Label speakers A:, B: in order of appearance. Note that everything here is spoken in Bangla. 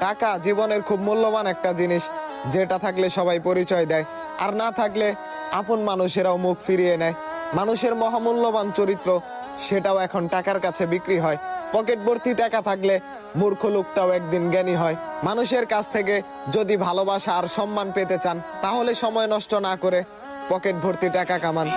A: টাকা জীবনের খুব মূল্যবান একটা জিনিস, যেটা থাকলে সবাই পরিচয় দেয়, আর না থাকলে আপন মানুষেরাও মুখ ফিরিয়ে নেয়। মানুষের মহামূল্যবান চরিত্র, সেটাও এখন টাকার কাছে বিক্রি হয়। পকেট ভর্তি টাকা থাকলে মূর্খ লোকটাও একদিন জ্ঞানী হয়। মানুষের কাছ থেকে যদি ভালোবাসা আর সম্মান পেতে চান, তাহলে সময় নষ্ট না করে পকেট ভর্তি টাকা কামান।